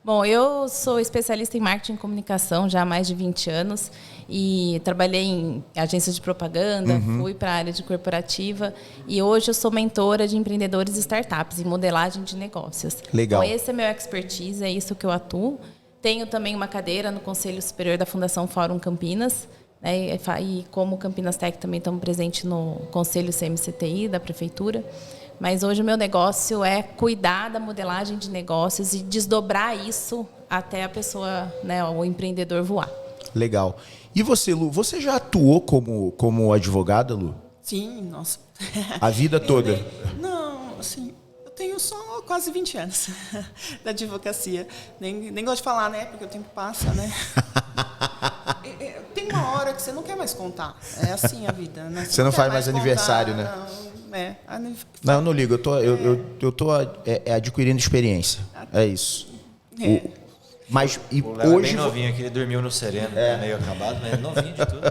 Bom, eu sou especialista em marketing e comunicação já há mais de 20 anos e trabalhei em agências de propaganda, fui para a área de corporativa e hoje eu sou mentora de empreendedores e startups em modelagem de negócios.
Legal.
Então, esse é meu expertise, é isso que eu atuo. Tenho também uma cadeira no Conselho Superior da Fundação Fórum Campinas, né? E como Campinas Tech também estamos presentes no Conselho CMCTI da Prefeitura. Mas hoje o meu negócio é cuidar da modelagem de negócios e desdobrar isso até a pessoa, né, o empreendedor voar.
Legal. E você, Lu, você já atuou como advogada, Lu?
Sim, nossa.
A vida toda?
Não, assim, eu tenho só quase 20 anos da advocacia. Nem gosto de falar, né? Porque o tempo passa, né? Tem uma hora que você não quer mais contar. É assim a vida, né?
Você não faz mais aniversário, né? Não, eu não ligo. Eu tô adquirindo experiência. É isso. Mas
O Léo
hoje
é bem novinho aqui, ele dormiu no sereno, tá meio acabado, mas é novinho de tudo.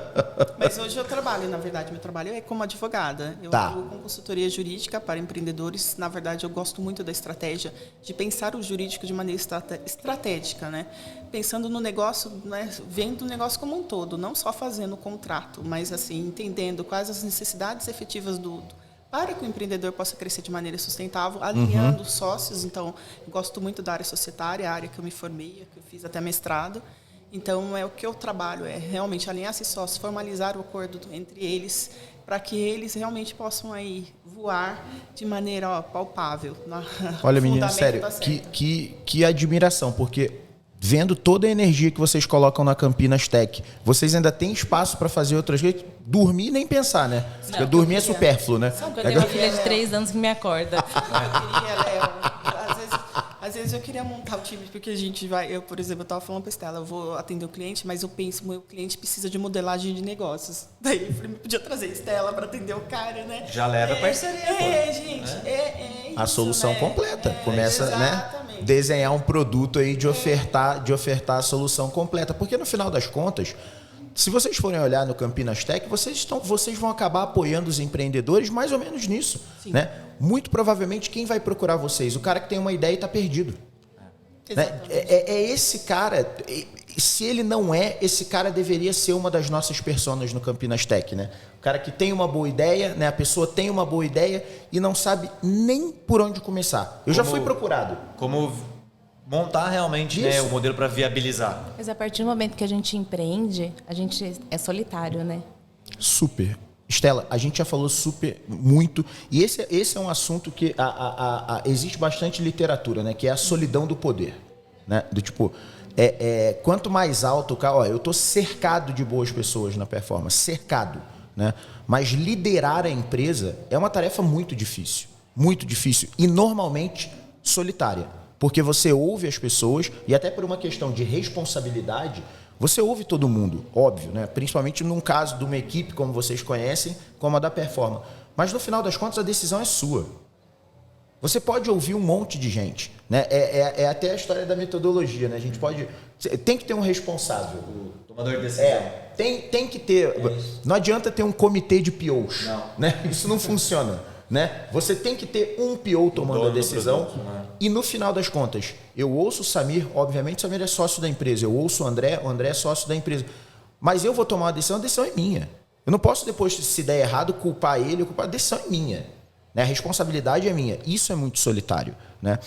Mas hoje eu trabalho, na verdade, meu trabalho é como advogada. Eu atuo com consultoria jurídica para empreendedores. Na verdade, eu gosto muito da estratégia de pensar o jurídico de maneira estratégica, né? Pensando no negócio, né? Vendo o negócio como um todo, não só fazendo o contrato, mas assim, entendendo quais as necessidades efetivas para que o empreendedor possa crescer de maneira sustentável, alinhando sócios. Então, eu gosto muito da área societária, a área que eu me formei, que eu fiz até mestrado. Então, é o que eu trabalho, é realmente alinhar esses sócios, formalizar o acordo entre eles, para que eles realmente possam aí voar de maneira palpável.
Olha, menina, sério, que admiração, porque vendo toda a energia que vocês colocam na Campinas Tech, vocês ainda têm espaço para fazer outras coisas? Dormir nem pensar, né? Porque dormir é supérfluo, né?
Eu tenho uma filha de 3 anos que me acorda.
Às vezes eu queria montar o time, porque a gente vai... Eu, por exemplo, eu estava falando para a Estela, eu vou atender o cliente, mas eu penso, meu cliente precisa de modelagem de negócios. Daí eu falei, podia trazer a Estela para atender o cara, né?
Já leva parceria.
Gente.
A solução
né?
completa. Começa, né? Desenhar um produto aí de ofertar a solução completa. Porque no final das contas, se vocês forem olhar no Campinas Tech, vocês vão acabar apoiando os empreendedores mais ou menos nisso. Né? Muito provavelmente quem vai procurar vocês? O cara que tem uma ideia e está perdido. Né? É esse cara. Se ele não é, esse cara deveria ser uma das nossas personas no Campinas Tech, né? O cara que tem uma boa ideia, né? A pessoa tem uma boa ideia e não sabe nem por onde começar. Eu já fui procurado.
Como montar realmente, né, o modelo para viabilizar.
Mas a partir do momento que a gente empreende, a gente é solitário, né?
Super. Estela, a gente já falou muito, e esse é um assunto que existe bastante literatura, né? Que é a solidão do poder, né? Do tipo, quanto mais alto o cara, eu estou cercado de boas pessoas na performance, cercado, né? Mas liderar a empresa é uma tarefa muito difícil e normalmente solitária, porque você ouve as pessoas e até por uma questão de responsabilidade, você ouve todo mundo, óbvio, né? Principalmente num caso de uma equipe, como vocês conhecem, como a da Performa. Mas no final das contas, a decisão é sua. Você pode ouvir um monte de gente, né? É até a história da metodologia, né? A gente pode... Tem que ter um responsável.
O tomador de decisão.
Tem que ter... Não adianta ter um comitê de POs.
Não.
Né? Isso não funciona. Né? Você tem que ter um PO tomando a decisão e no final das contas, eu ouço o Samir, obviamente o Samir é sócio da empresa, eu ouço o André é sócio da empresa, mas eu vou tomar uma decisão, a decisão é minha. Eu não posso depois, se der errado, culpar ele, a decisão é minha. Né? A responsabilidade é minha. Isso é muito solitário. Né?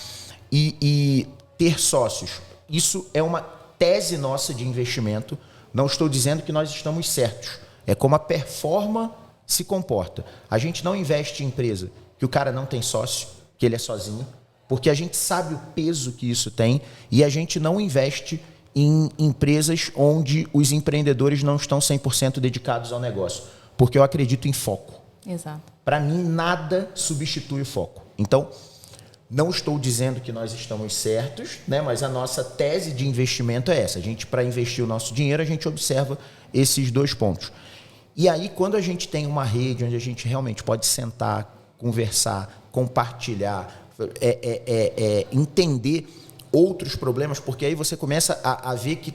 E ter sócios, isso é uma tese nossa de investimento, não estou dizendo que nós estamos certos, é como a Performa se comporta. A gente não investe em empresa que o cara não tem sócio, que ele é sozinho, porque a gente sabe o peso que isso tem e a gente não investe em empresas onde os empreendedores não estão 100% dedicados ao negócio, porque eu acredito em foco.
Exato.
Para mim, nada substitui o foco. Então, não estou dizendo que nós estamos certos, né? Mas a nossa tese de investimento é essa. A gente, para investir o nosso dinheiro, a gente observa esses 2 pontos. E aí, quando a gente tem uma rede onde a gente realmente pode sentar, conversar, compartilhar, entender outros problemas, porque aí você começa a ver que,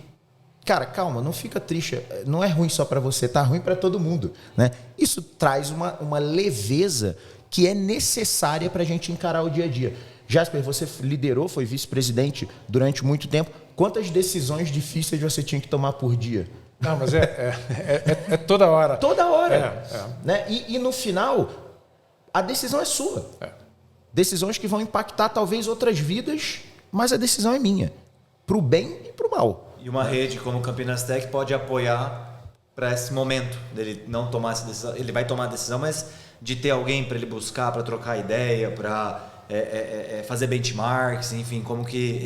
cara, calma, não fica triste, não é ruim só para você, tá ruim para todo mundo, né? Isso traz uma leveza que é necessária para a gente encarar o dia a dia. Jasper, você liderou, foi vice-presidente durante muito tempo. Quantas decisões difíceis você tinha que tomar por dia?
Não, mas é toda hora.
Toda hora. Né? E no final, a decisão é sua. Decisões que vão impactar talvez outras vidas, mas a decisão é minha. Para o bem e para o mal.
E uma rede como o Campinas Tech pode apoiar para esse momento dele não tomar essa decisão. Ele vai tomar a decisão, mas de ter alguém para ele buscar, para trocar ideia, para fazer benchmarks, enfim, como que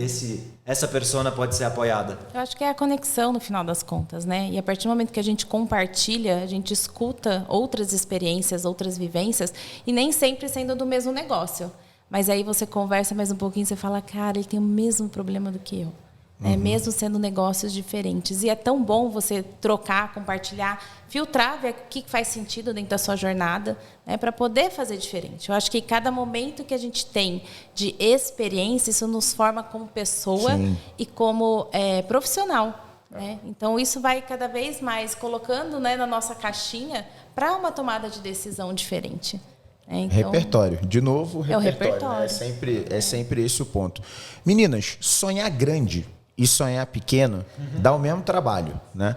essa persona pode ser apoiada?
Eu acho que é a conexão no final das contas, né? E a partir do momento que a gente compartilha, a gente escuta outras experiências, outras vivências, e nem sempre sendo do mesmo negócio. Mas aí você conversa mais um pouquinho e você fala, cara, ele tem o mesmo problema do que eu. mesmo sendo negócios diferentes. E é tão bom você trocar, compartilhar, filtrar, ver o que faz sentido dentro da sua jornada, né, para poder fazer diferente. Eu acho que cada momento que a gente tem de experiência, isso nos forma como pessoa e como profissional. Né? Então, isso vai cada vez mais colocando, né, na nossa caixinha para uma tomada de decisão diferente. Então,
repertório. De novo, repertório.
É o repertório.
Né? É sempre esse o ponto. Meninas, sonhar grande e sonhar pequeno dá o mesmo trabalho, né?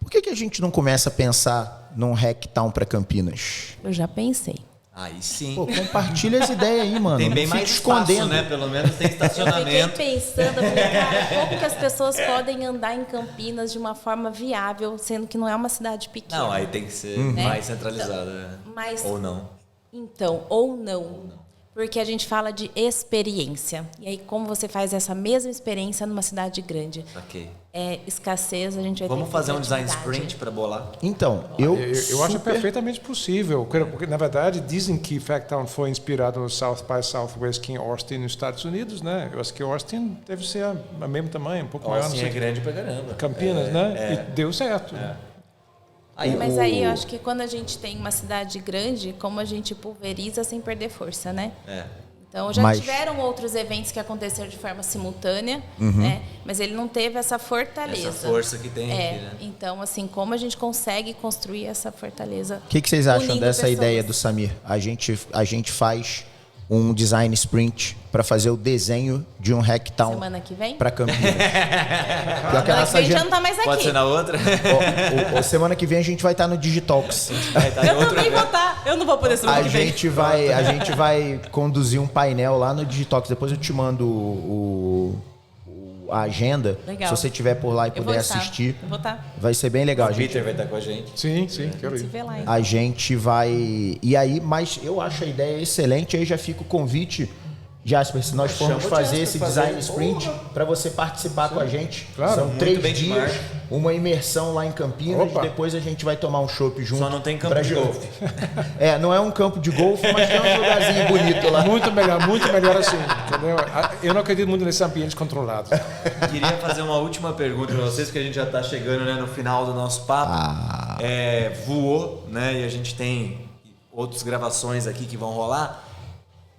Por que a gente não começa a pensar num Hacktown para Campinas?
Eu já pensei.
Aí sim.
Pô, compartilha as ideias aí, mano.
Tem bem
não
mais
fica
espaço,
escondendo.
né? Pelo menos tem
Eu
estacionamento.
fiquei pensando, eu falei, cara, como que as pessoas podem andar em Campinas de uma forma viável, sendo que não é uma cidade pequena?
Não, aí tem que ser mais centralizado. Né?
Mas,
ou não.
Então, ou não. Porque a gente fala de experiência. E aí, como você faz essa mesma experiência numa cidade grande?
Ok.
É escassez, a gente vai
Vamos
ter
fazer um design
criatividade.
sprint para bolar?
Então, eu
acho perfeitamente possível, porque na verdade dizem que Hacktown foi inspirado no South by Southwest que em Austin, nos Estados Unidos, né? Eu acho que Austin deve ser a mesmo tamanho, um pouco maior.
Austin é grande pra caramba.
Campinas, né? E deu certo.
Mas aí eu acho que quando a gente tem uma cidade grande, como a gente pulveriza sem perder força, né? Então, já tiveram outros eventos que aconteceram de forma simultânea, né? Mas ele não teve essa fortaleza.
Essa força que tem aqui, né?
Então, assim, como a gente consegue construir essa fortaleza?
O que vocês acham
unindo
dessa
pessoas?
ideia do Samir? A gente faz um design sprint para fazer o desenho de um Hacktown
Semana que vem?
para Campinas. Pior que a
Semana
nossa
que vem já
agenda-
não tá mais aqui.
Pode ser na outra?
Semana que vem a gente vai estar no Digitalks.
Vai estar em
Eu
outro
também vou
evento.
estar. Eu não vou poder semana
A
que vem.
gente vai conduzir um painel lá no Digitalks. Depois eu te mando a agenda.
Legal.
Se você estiver por lá e
Eu vou
puder
estar.
assistir,
Eu vou estar.
vai ser bem legal.
O Peter vai estar com a gente.
Sim, quero
Se
ir.
vê lá, hein?
A gente vai. E aí, mas eu acho a ideia excelente. Aí já fica o convite, Jasper, se nós formos
Chama o
fazer
Jasper
esse
pra
design
fazer.
sprint, para você participar com a gente.
Claro.
São
Muito
3
benchmark.
dias, uma imersão lá em Campinas.
Opa.
Depois a gente vai tomar um chopp junto.
Só não tem campo
pra
de
jogar.
golfe.
Não é um campo de golfe, mas tem um lugarzinho bonito lá.
Muito melhor assim, entendeu? Eu não acredito muito nesse ambiente controlado.
Queria fazer uma última pergunta para vocês, que a gente já está chegando, né, no final do nosso papo. Voou, né? E a gente tem outras gravações aqui que vão rolar.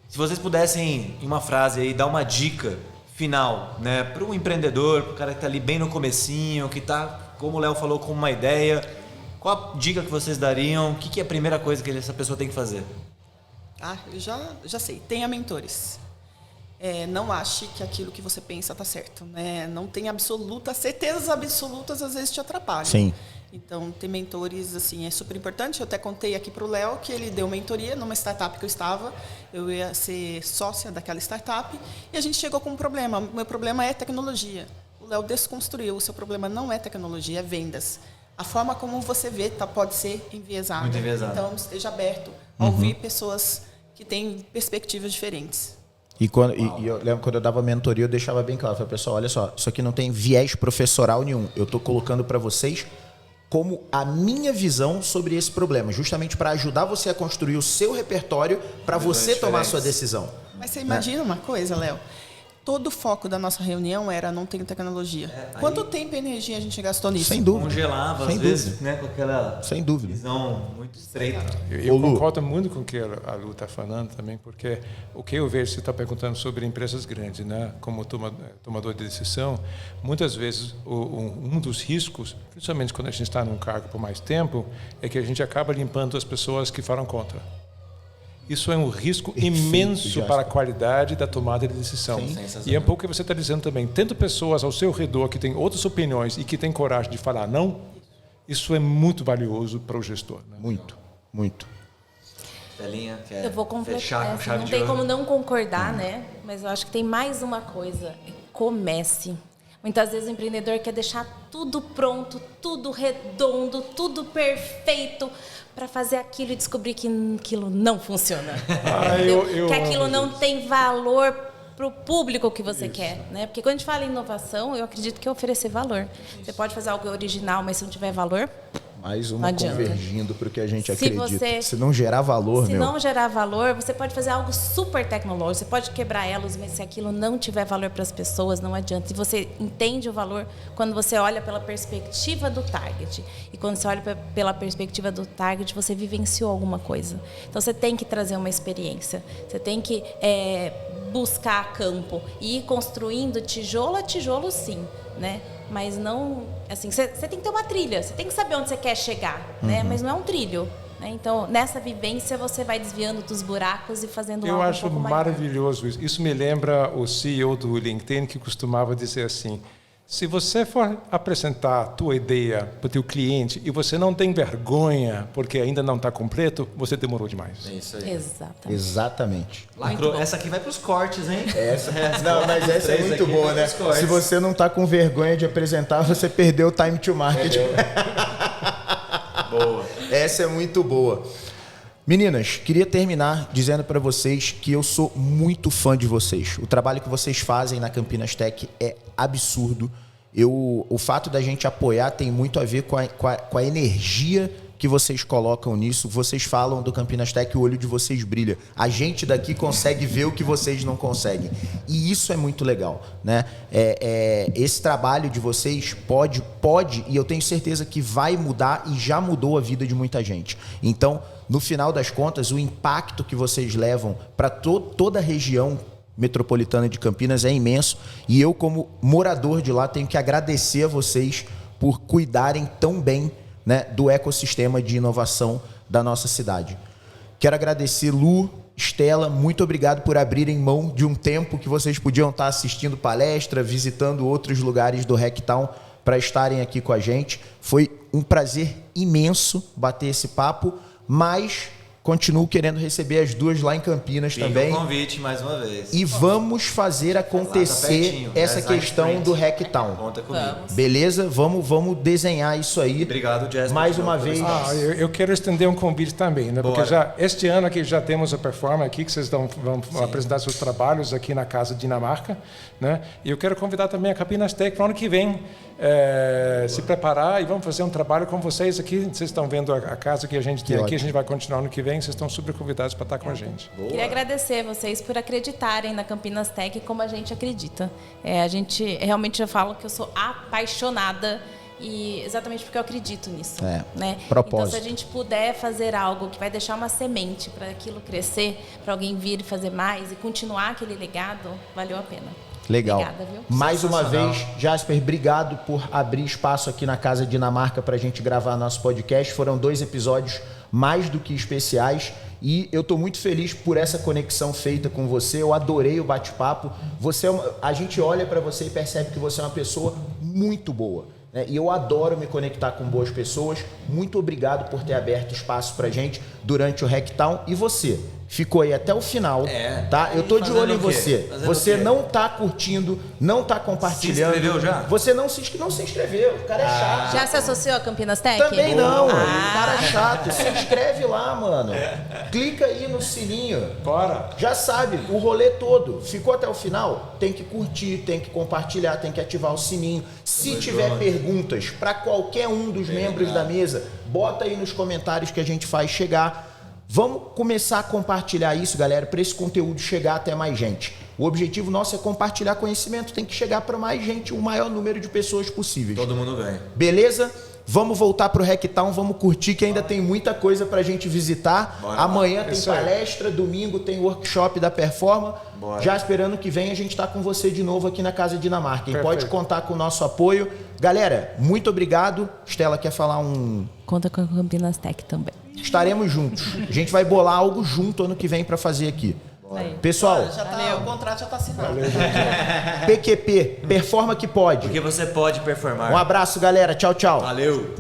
Se vocês pudessem, em uma frase aí, dar uma dica final, né, para um empreendedor, para o cara que está ali bem no comecinho, que está, como o Léo falou, com uma ideia, qual a dica que vocês dariam? O que é a primeira coisa que essa pessoa tem que fazer?
Eu já sei. Tenha mentores. Não ache que aquilo que você pensa está certo. Né? Não tenha certezas absolutas, às vezes te atrapalham.
Sim.
Então, ter mentores assim, é super importante. Eu até contei aqui para o Léo que ele deu mentoria numa startup que eu estava. Eu ia ser sócia daquela startup e a gente chegou com um problema. O meu problema é tecnologia. O Léo desconstruiu. O seu problema não é tecnologia, é vendas. A forma como você vê pode ser enviesada.
Muito enviesada.
Então, esteja aberto a ouvir pessoas que têm perspectivas diferentes.
E eu lembro quando eu dava mentoria, eu deixava bem claro. Eu falei, pessoal, olha só, isso aqui não tem viés professoral nenhum. Eu estou colocando para vocês como a minha visão sobre esse problema, justamente para ajudar você a construir o seu repertório para você tomar a sua decisão.
Mas você imagina uma coisa, Léo? Todo o foco da nossa reunião era não ter tecnologia. Quanto tempo e energia a gente gastou nisso?
Sem dúvida.
Congelava,
Sem
às vezes,
dúvida.
né, com aquela
Sem dúvida.
visão muito estreita.
Eu
Ô, Lu.
concordo muito com o que a Lu está falando também, porque o que eu vejo, você está perguntando sobre empresas grandes, né? Como tomador de decisão, muitas vezes um dos riscos, principalmente quando a gente está num cargo por mais tempo, é que a gente acaba limpando as pessoas que falam contra. Isso é um risco imenso
Jasper.
para a qualidade da tomada de decisão. E é um pouco o que você está dizendo também. Tendo pessoas ao seu redor que têm outras opiniões e que têm coragem de falar não, isso é muito valioso para o gestor. Né?
Muito, muito.
Telinha, quer
Eu vou
fechar
completar.
com
Assim,
chave
não
de
tem
ouro?
como não concordar, né? Mas eu acho que tem mais uma coisa. Comece. Muitas vezes o empreendedor quer deixar tudo pronto, tudo redondo, tudo perfeito para fazer aquilo e descobrir que aquilo não funciona. Entendeu? Que aquilo não tem valor para o público que você quer, né? Porque quando a gente fala em inovação, eu acredito que é oferecer valor. Você pode fazer algo original, mas se não tiver valor,
Mais
Não
uma
adianta.
convergindo para o que a gente
Se
acredita.
você-
Se não gerar valor,
Se
meu.
não gerar valor, você pode fazer algo super tecnológico, você pode quebrar elos, mas se aquilo não tiver valor para as pessoas, não adianta. E você entende o valor quando você olha pela perspectiva do target. E quando você olha pela perspectiva do target, você vivenciou alguma coisa. Então, você tem que trazer uma experiência. Você tem que buscar campo e ir construindo tijolo a tijolo, sim, né? Mas não, assim, você tem que ter uma trilha, você tem que saber onde você quer chegar, né? Mas não é um trilho, né? Então, nessa vivência, você vai desviando dos buracos e fazendo
Eu
algo
acho
um pouco maior.
maravilhoso isso. Isso me lembra o CEO do LinkedIn que costumava dizer assim: se você for apresentar a tua ideia para o teu cliente e você não tem vergonha porque ainda não está completo, você demorou demais.
É isso aí.
Exatamente.
Exatamente.
Lacrou. Essa aqui vai pros cortes, hein?
Não, mas essa é
Três
muito
aqui,
boa, né?
três cortes.
Se você não tá com vergonha de apresentar, você perdeu o time to market.
Boa.
Essa é muito boa. Meninas, queria terminar dizendo para vocês que eu sou muito fã de vocês. O trabalho que vocês fazem na Campinas Tech é absurdo. O fato da gente apoiar tem muito a ver com a energia que vocês colocam nisso. Vocês falam do Campinas Tech, o olho de vocês brilha. A gente daqui consegue ver o que vocês não conseguem. E isso é muito legal, né? Esse trabalho de vocês pode, e eu tenho certeza que vai mudar e já mudou a vida de muita gente. Então, no final das contas, o impacto que vocês levam para toda a região metropolitana de Campinas é imenso. E eu, como morador de lá, tenho que agradecer a vocês por cuidarem tão bem, né, do ecossistema de inovação da nossa cidade. Quero agradecer Lu, Estela, muito obrigado por abrirem mão de um tempo que vocês podiam estar assistindo palestra, visitando outros lugares do Hacktown para estarem aqui com a gente. Foi um prazer imenso bater esse papo, mas continuo querendo receber as duas lá em Campinas
Fica
também.
o convite mais uma vez.
E vamos fazer acontecer
pertinho,
essa
Design
questão
Sprint.
do Hacktown.
Conta comigo.
Beleza? Vamos desenhar isso aí.
Obrigado, Jess.
Mais uma vez.
Eu quero estender um convite também, né? Porque
Bora.
este ano aqui já temos a Performa aqui, que vocês vão apresentar seus trabalhos aqui na Casa Dinamarca, né? E eu quero convidar também a Campinas Tech para o ano que vem se preparar e vamos fazer um trabalho com vocês aqui. Vocês estão vendo a casa que a gente tem aqui, a gente vai continuar ano que vem, vocês estão super convidados para estar com a gente.
Queria agradecer vocês por acreditarem na Campinas Tech como a gente acredita. A gente realmente já falo que eu sou apaixonada e exatamente porque eu acredito nisso. Né?
Propósito.
Então, se a gente puder fazer algo que vai deixar uma semente para aquilo crescer, para alguém vir e fazer mais e continuar aquele legado, valeu a pena.
Legal.
Obrigada, viu?
Mais uma
Sensacional.
vez, Jasper, obrigado por abrir espaço aqui na Casa Dinamarca para a gente gravar nosso podcast. Foram 2 episódios mais do que especiais e eu estou muito feliz por essa conexão feita com você. Eu adorei o bate-papo. A gente olha para você e percebe que você é uma pessoa muito boa, né? E eu adoro me conectar com boas pessoas. Muito obrigado por ter aberto espaço para gente durante o Hacktown. E você? Ficou aí até o final, tá? Eu tô de
Fazendo
olho em
o quê?
você.
Fazendo
Você
o quê?
não tá curtindo, não tá compartilhando.
Se inscreveu já?
Você não se inscreveu. O cara é chato.
Já se associou a Campinas Tech?
Também não. O
Ah.
cara é chato. Se inscreve lá, mano. Clica aí no sininho.
Bora!
Já sabe, o rolê todo. Ficou até o final? Tem que curtir, tem que compartilhar, tem que ativar o sininho. Se tiver perguntas para qualquer um dos membros da mesa, bota aí nos comentários que a gente faz chegar. Vamos começar a compartilhar isso, galera, para esse conteúdo chegar até mais gente. O objetivo nosso é compartilhar conhecimento, tem que chegar para mais gente, o maior número de pessoas possíveis.
Todo mundo ganha.
Beleza? Vamos voltar pro Hacktown, vamos curtir, que ainda tem muita coisa pra gente visitar. Amanhã tem
Isso aí.
palestra, domingo tem workshop da Performa.
Bora.
Já esperando que vem, a gente tá com você de novo aqui na Casa Dinamarca. E
Perfeito.
pode contar com o nosso apoio. Galera, muito obrigado. Estela quer falar um...
Conta com a Campinas Tech também.
Estaremos juntos. A gente vai bolar algo junto ano que vem pra fazer aqui. Pessoal,
Já tá, o contrato já está assinado.
PQP, Performa que pode.
Porque você pode performar.
Um abraço, galera. Tchau, tchau.
Valeu.